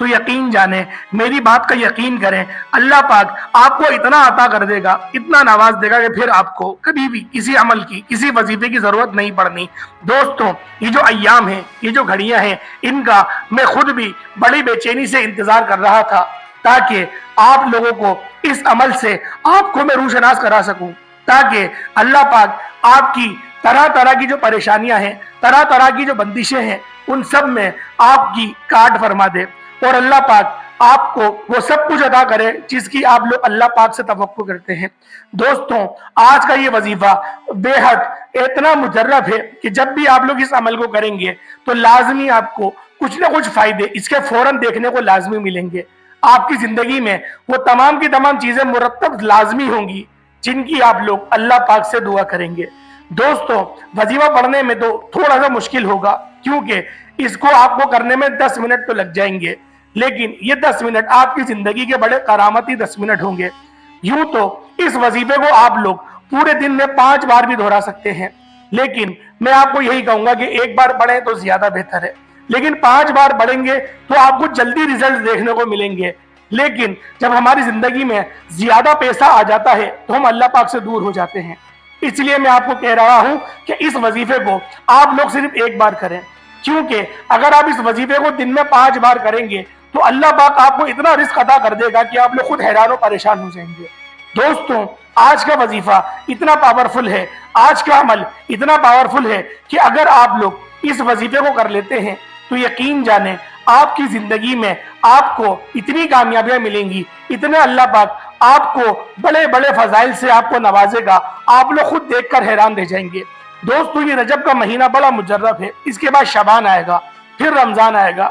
تو یقین جانیں، میری بات کا یقین کریں، اللہ پاک آپ کو اتنا عطا کر دے گا، اتنا نواز دے گا کہ پھر آپ کو کبھی بھی کسی عمل کی، کسی وظیفے کی ضرورت نہیں پڑنی۔ دوستوں، یہ جو ایام ہیں، یہ جو گھڑیاں ہیں، ان کا میں خود بھی بڑی بے چینی سے انتظار کر رہا تھا تاکہ آپ لوگوں کو اس عمل سے آپ کو میں روشناس کرا سکوں، تاکہ اللہ پاک آپ کی طرح طرح کی جو پریشانیاں ہیں، طرح طرح کی جو بندشیں ہیں، ان سب میں آپ کی کاٹ فرما دے، اور اللہ پاک آپ کو وہ سب کچھ عطا کرے جس کی آپ لوگ اللہ پاک سے توقع کرتے ہیں۔ دوستوں، آج کا یہ وظیفہ بے حد اتنا مجرب ہے کہ جب بھی آپ لوگ اس عمل کو کریں گے تو لازمی آپ کو کچھ نہ کچھ فائدے اس کے فوراً دیکھنے کو لازمی ملیں گے۔ آپ کی زندگی میں وہ تمام کی تمام چیزیں مرتب لازمی ہوں گی جن کی آپ لوگ اللہ پاک سے دعا کریں گے۔ دوستوں، وظیفہ پڑھنے میں تو تھوڑا سا مشکل ہوگا، کیونکہ اس کو آپ کو کرنے میں 10 منٹ تو لگ جائیں گے، لیکن یہ 10 منٹ آپ کی زندگی کے بڑے کرامتی 10 منٹ ہوں گے۔ یوں تو اس وظیفے کو آپ لوگ پورے دن میں 5 بار بھی دہرا سکتے ہیں، لیکن میں آپ کو یہی کہوں گا کہ ایک بار پڑھیں تو زیادہ بہتر ہے، لیکن 5 بار پڑھیں گے تو آپ کو جلدی ریزلٹ دیکھنے کو ملیں گے۔ لیکن جب ہماری زندگی میں زیادہ پیسہ آ جاتا ہے تو ہم اللہ پاک سے دور ہو جاتے ہیں۔ اس لیے میں آپ کو کہہ رہا ہوں کہ اس وظیفے کو آپ لوگ صرف ایک بار کریں، کیونکہ اگر آپ اس وظیفے کو دن میں 5 بار کریں گے تو اللہ پاک آپ کو اتنا رزق عطا کر دے گا کہ آپ لوگ خود حیران و پریشان ہو جائیں گے۔ دوستوں، آج کا وظیفہ اتنا پاورفل ہے، آج کا عمل اتنا پاورفل ہے کہ اگر آپ لوگ اس وظیفے کو کر لیتے ہیں تو یقین جانیں آپ کی زندگی میں آپ کو اتنی کامیابیاں ملیں گی، اتنے اللہ پاک آپ کو بڑے بڑے فضائل سے آپ کو نوازے گا، آپ لوگ خود دیکھ کر حیران رہ جائیں گے۔ دوستو، یہ رجب کا مہینہ بڑا مجرب ہے، اس کے بعد شعبان آئے گا، پھر رمضان آئے گا۔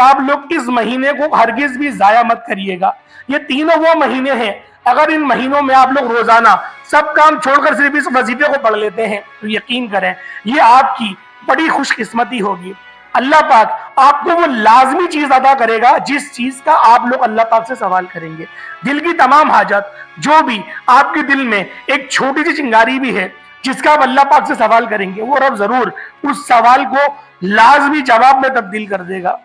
آپ لوگ اس مہینے کو ہرگز بھی ضائع مت کریے گا۔ یہ تینوں وہ مہینے ہیں، اگر ان مہینوں میں آپ لوگ روزانہ سب کام چھوڑ کر صرف اس وظیفے کو پڑھ لیتے ہیں تو یقین کریں یہ آپ کی بڑی خوش قسمتی ہوگی۔ اللہ پاک آپ کو وہ لازمی چیز عطا کرے گا جس چیز کا آپ لوگ اللہ پاک سے سوال کریں گے۔ دل کی تمام حاجت، جو بھی آپ کے دل میں ایک چھوٹی سی چنگاری بھی ہے جس کا آپ اللہ پاک سے سوال کریں گے، وہ رب ضرور اس سوال کو لازمی جواب میں تبدیل کر دے گا۔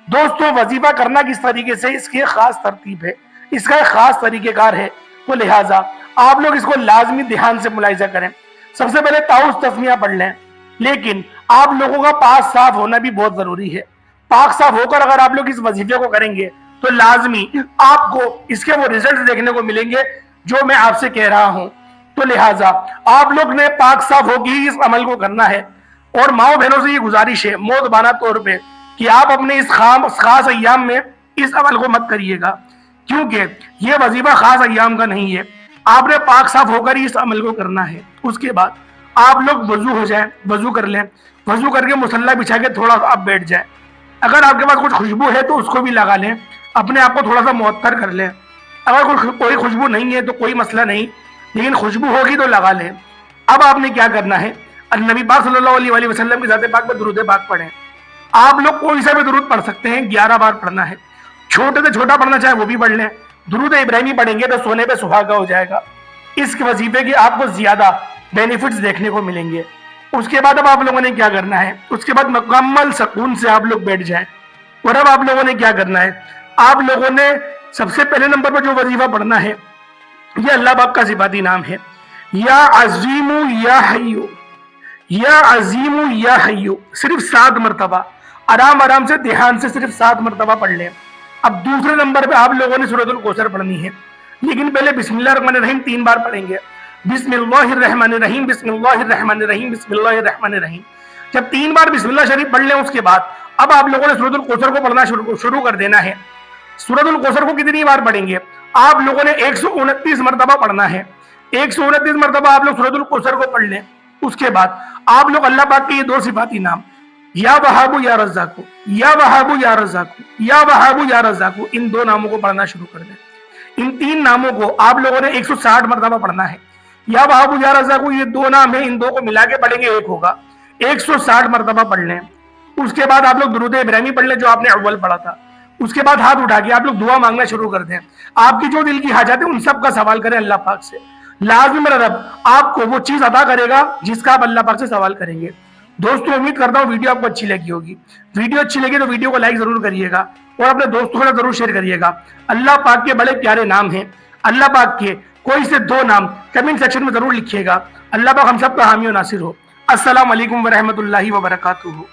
دوستوں، وظیفہ کرنا کس طریقے سے، اس کی ایک خاص ترتیب ہے، اس کا ایک خاص طریقہ کار ہے، تو لہٰذا آپ لوگ اس کو لازمی دھیان سے ملاحظہ کریں۔ سب سے پہلے تعوذ تسمیہ پڑھ لیں، لیکن آپ لوگوں کا پاک صاف ہونا بھی بہت ضروری ہے۔ پاک صاف ہو کر اگر آپ لوگ اس وظیفے کو کریں گے تو لازمی آپ کو اس کے وہ ریزلٹ دیکھنے کو ملیں گے جو میں آپ سے کہہ رہا ہوں۔ تو لہٰذا آپ لوگ نے پاک صاف ہو کے ہی اس عمل کو کرنا ہے، اور ماؤں بہنوں سے یہ گزارش ہے موت طور پہ کہ آپ اپنے اس خاص ایام میں اس عمل کو مت کریے گا، کیونکہ یہ وظیفہ خاص ایام کا نہیں ہے۔ آپ نے پاک صاف ہو کر ہی اس عمل کو کرنا ہے۔ اس کے بعد آپ لوگ وضو ہو جائیں، وضو کر لیں، وضو کر کے مصلی بچھا کے تھوڑا سا آپ بیٹھ جائیں۔ اگر آپ کے پاس کچھ خوشبو ہے تو اس کو بھی لگا لیں، اپنے آپ کو تھوڑا سا معطر کر لیں۔ اگر کوئی خوشبو نہیں ہے تو کوئی مسئلہ نہیں، لیکن خوشبو ہوگی تو لگا لیں۔ اب آپ نے کیا کرنا ہے، نبی پاک صلی اللہ علیہ وآلہ وسلم کی ذات پاک پر درود پاک پڑھیں۔ آپ لوگ کوئی سا بھی درود پڑھ سکتے ہیں، 11 بار پڑھنا ہے۔ چھوٹے سے چھوٹا پڑھنا چاہے وہ بھی پڑھ لیں۔ درود ابراہیمی پڑھیں گے تو سونے پہ سہاگا ہو جائے گا۔ اس وظیفے کے آپ کو زیادہ بینیفٹس دیکھنے کو ملیں گے۔ اس کے بعد اب آپ لوگوں نے کیا کرنا ہے، اس کے بعد مکمل سکون سے آپ لوگ بیٹھ جائیں، اور اب آپ لوگوں نے کیا کرنا ہے، آپ لوگوں نے سب سے پہلے نمبر پر جو وظیفہ پڑھنا ہے یہ اللہ پاک کا صفاتی نام ہے، یا عظیم یا حیو، یا عظیم یا حیو، صرف 7 مرتبہ آرام سے دھیان سے صرف 7 مرتبہ پڑھ لیں۔ اب دوسرے نمبر پہ آپ لوگوں نے سورۃ الکوثر پڑھنی ہے، لیکن پہلے بسم اللہ الرحمن الرحیم 3 بار پڑھیں گے۔ بسم اللہ الرحمن الرحیم، بسم اللہ الرحمن الرحیم، بسم اللہ الرحمن الرحیم۔ جب 3 بار بسم اللہ شریف پڑھ لیں اس کے بعد اب آپ لوگوں نے سورۃ الکوثر کو پڑھنا شروع کر دینا ہے۔ سورۃ الکوثر کو کتنی بار پڑھیں گے، آپ لوگوں نے 129 مرتبہ پڑھنا ہے۔ 129 مرتبہ آپ لوگ سورۃ الکوثر کو پڑھ لیں۔ اس کے بعد آپ لوگ اللہ پاک کے یہ 2 صفاتی نام، یا وہاب یا رزاق، یا وہاب یا رزاق، یا وہاب یا رزاق، ان 2 ناموں کو پڑھنا شروع کر دیں۔ ان 3 ناموں کو آپ لوگوں نے 160 مرتبہ پڑھنا ہے۔ یا وہاب یا رزاق، یہ 2 نام ہیں، ان 2 کو ملا کے پڑھیں گے 1 ہوگا، 160 مرتبہ پڑھ لیں۔ اس کے بعد آپ لوگ درود ابراہیمی پڑھ لیں جو آپ نے اول پڑھا تھا۔ اس کے بعد ہاتھ اٹھا کے آپ لوگ دعا مانگنا شروع کر دیں، آپ کی جو دل کی حاجت ہے ان سب کا سوال کریں اللہ پاک سے۔ لازم میرا رب آپ کو وہ چیز عطا کرے گا جس کا آپ اللہ پاک سے سوال کریں گے۔ دوستوں امید کرتا ہوں ویڈیو آپ کو اچھی لگی ہوگی. ویڈیو اچھی لگی تو ویڈیو کو لائک ضرور کریے گا اور اپنے دوستوں کے ساتھ ضرور شیئر کریے گا. اللہ پاک کے بڑے پیارے نام ہیں, اللہ پاک کے کوئی سے 2 نام کمنٹ سیکشن میں ضرور لکھیے گا. اللہ پاک ہم سب کا حامی و ناصر ہو. السلام علیکم ورحمۃ اللہ وبرکاتہ.